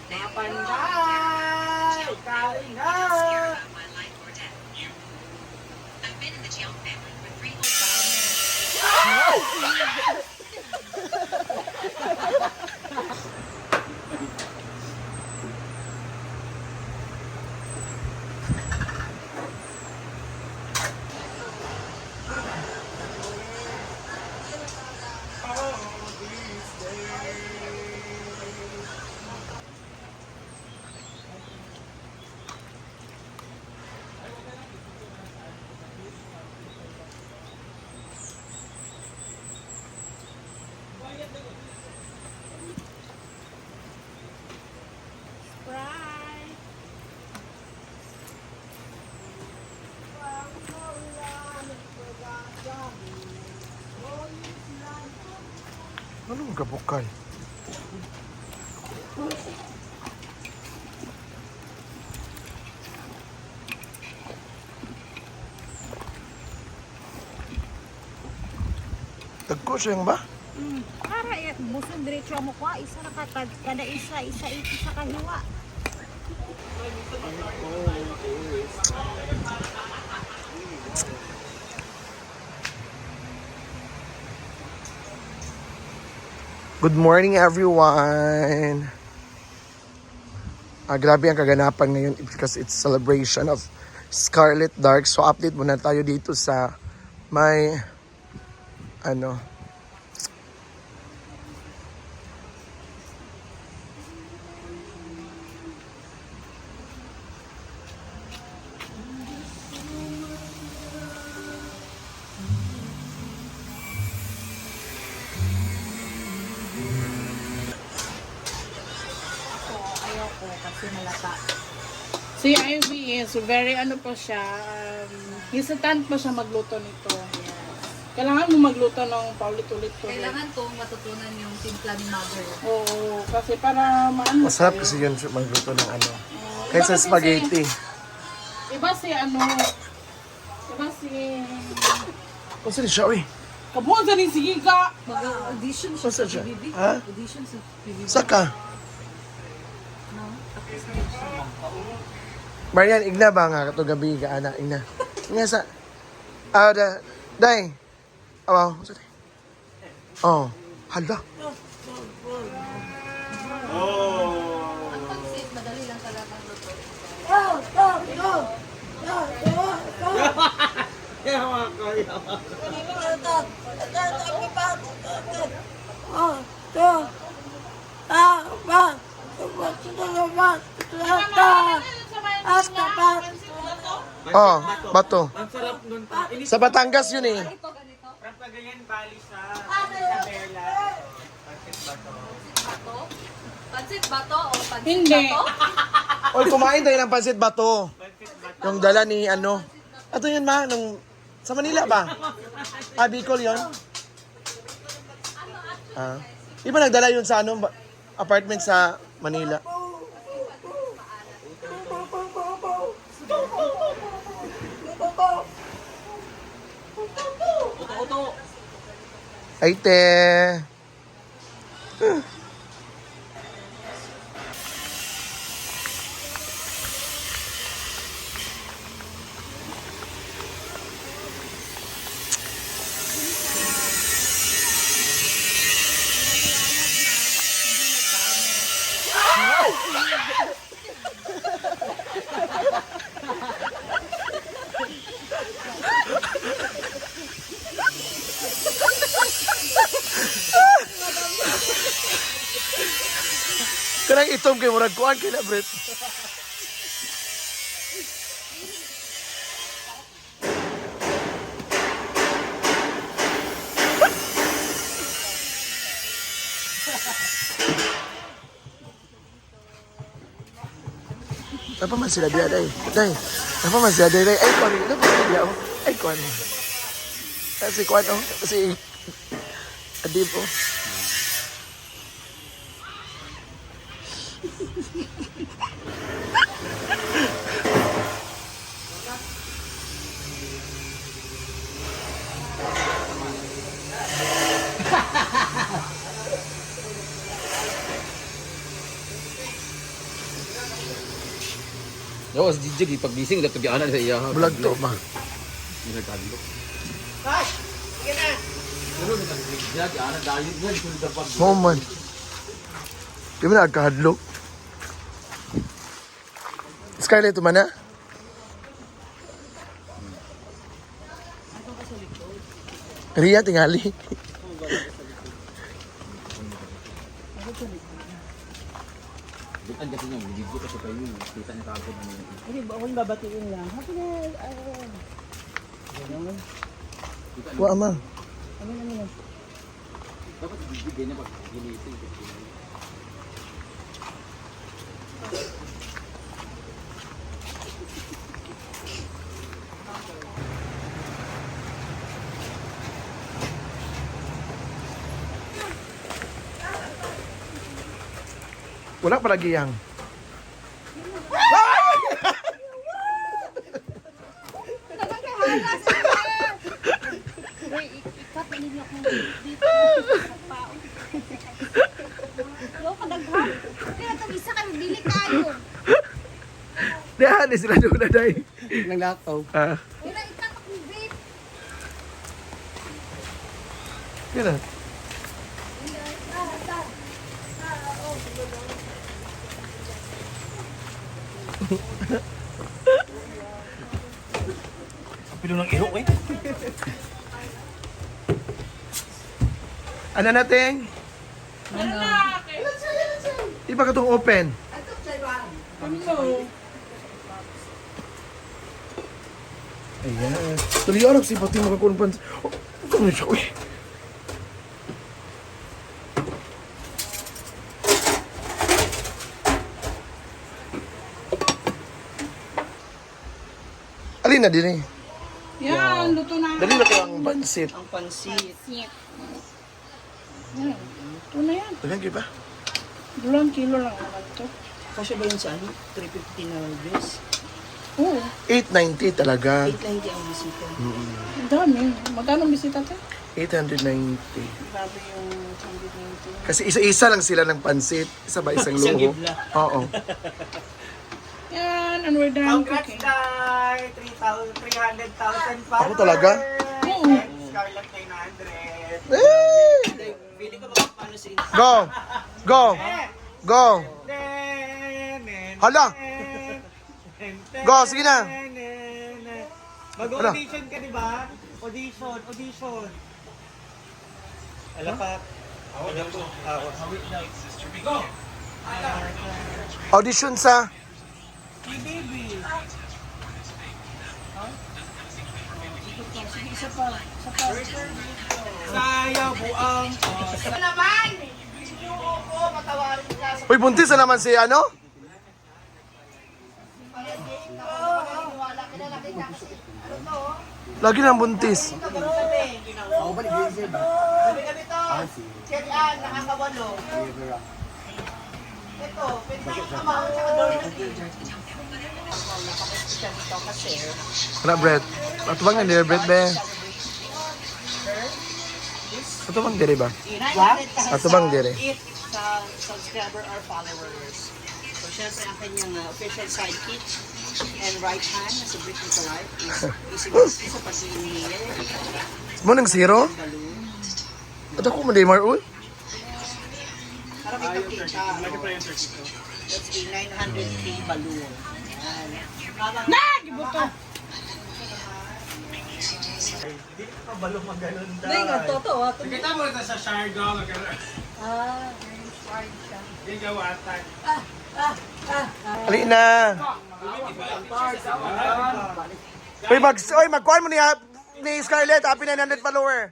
Mapanday! Kain na! Anong kabukal? Tagko siyang ba? Para busog diretso mo ko isa na kada isa sa kahiwa. Good morning everyone! Grabe ang kaganapan ngayon because it's celebration of Scarlet Dark. So update muna tayo dito sa may Ayoko kasi malata. Si Ivy is very po siya, hesitant pa siya magluto nito. Kailangan mo magluto ng paulit-ulit ko. Kailangan kong matutunan yung timpla ni mother. Oo, kasi para maano. masarap kasi yun magluto ng kahit sa spaghetti. Iba si iba si... Kung saan siya, uy? Kabuhan sa ni Sigiga. Mag-audition Kung saan siya? PBB. Ha? Audition sa PBB. Saka? No? Tapos Marian, igna ba nga kato gabi ka, anak? Igna. Igna sa... Day. Awaw. Oh. Hala. ang pansit, madali lang talaga luto. Oh, bato. Ang sarap nun. Sa Batangas yun eh. Sarap na ganyan bali sa Isabela. Pansit bato o pansit Hindi. bato? Oy, kumain tayo ng pansit bato. Yung dala ni Ato yun ma, sa Manila ba? Bicol yun? Di ba nagdala yun sa apartment sa Manila? Ay, te. Kanang itom kay murag kuan kay na Brett. Apa man sila dia day? Day. Apa man sila day? Ay kuan, ano ba dia? Ay kuan. Si kuan si Adib oh. Yawas jijig ipaggising dapat gianan sa iya. Bulag to ba? Nagkadlo. Pero nagkadlo gianan dayon yan sulod pag. Moment. Di ba nagkahadlok? Scarlett, man na? Ria, tingali. Bukan kasi niya, video kasi kayo. Kita niya kagad na niya. Hindi, bawal babatiin lang. Happy na, Wa, ama. Dapat bibigyan niya pag ginising. Wala palagi yang. Uy, ikat na ninyo akong dito. Yo, kadaghan. Kaya itong isa kayo, dili kayo. Diyan, di sila doon na day. Naglakaw. Ah, Wala, ikat akong vape. yun na. Pilo ng ihok eh. Ano natin? Iba ka itong open. Ayan. Tuloy ako si pati makakunpan. Oh, kung siya, uy. Alin na din eh. Yan, luto na. Dali na kayo ang bansit. Ang pansit. Yan, luto na yan. Dagan kayo ba? 2 kilo lang naman to. Kasya ba yun sa ano? 350 na views? Oo, 890 talaga. 890 ang bisita. ang dami. Magkano ang bisita to? 890. Grabe yung 190. Kasi isa-isa lang sila ng pansit. Isa ba isang Isang luho? gibla. Oo. Yan, and we're done Congrats, cooking. Day! 300,000 followers. Ako talaga? Oo. Scarlett 900. Eh! Pili ka ba paano sa Insta? Go! Go! Go! Hala! Go, sige na. Mag-audition ka, di ba? Audition. Alam pa. Audition sa... Si baby. Sayaw buang Uy, buntis na naman si ano? Lagi nang buntis. Wala, bread. Ato bang nandito, bread, be? Ato bang dire ba? Ato bang dire? Sa subscriber or followers. So siya sa akin yung official sidekick and right hand sa Britain to Life is sa pag-i-inhale. Mo nang zero? Ato ko mo di Marul? Para may kakita. That's a 900k balloon. Habang Gibuto. Hindi ka kabalo maganon daw. Hindi nga, totoo. Nakita mo na sa Siargao. Ah, sorry siya. Hindi gawatan. Ali na. Uy, magkuhan mo ni Scarlett. Happy 900 follower.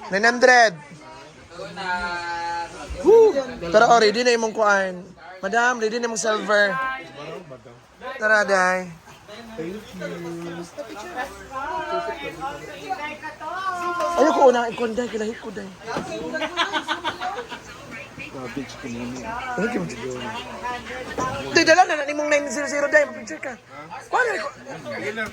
900. Woo! Tara, oh, ready na imong kuhan. Madam, ready na imong silver. Tara, day. Ayaw ko unang ikon, day. Kilahit ko, day. Day, dala na imong 900, day. Mag-picture ka. Kuhan na,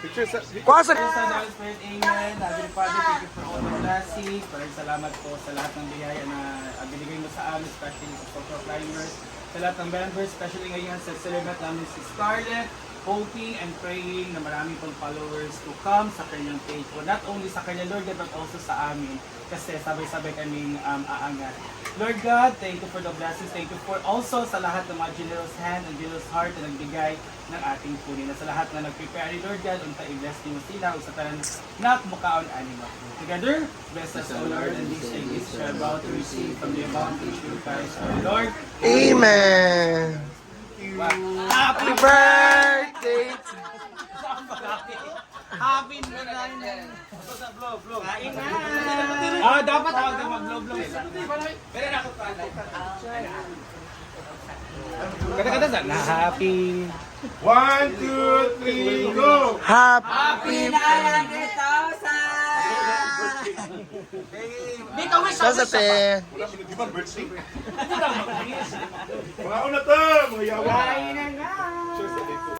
Kuha sa... Sa Holy Spirit, Amen. Heavenly Father, thank you for all the blessings. Maraming salamat po sa lahat ng biyaya na binigay mo sa amin, especially sa social climbers. Sa lahat ng members, especially ngayon sa celebrate namin si Scarlett, hoping and praying na marami pong followers to come sa kanyang page. O not only sa kanya, Lord God, but also sa amin. Kasi sabay-sabay kaming aangat. Lord God, thank you for the blessings. Thank you for also sa lahat ng mga generous hand and generous heart na nagbigay ng ating punin. Na sa lahat na nag-prepare, Lord God, unta i-bless niyo sila o sa tanan na mukaon anima. Together, bless us, O Lord, and these things we are about to receive from the bounty of Christ, our Lord. Amen. Happy Birthday! Happy birthday! Kain na! Ah, dapat ako na mag-blow-blow. Pero na ako pa. Kata-kata sa na happy. 1, 2, 3, go! Happy Sa te. Mga una to, mga yawa.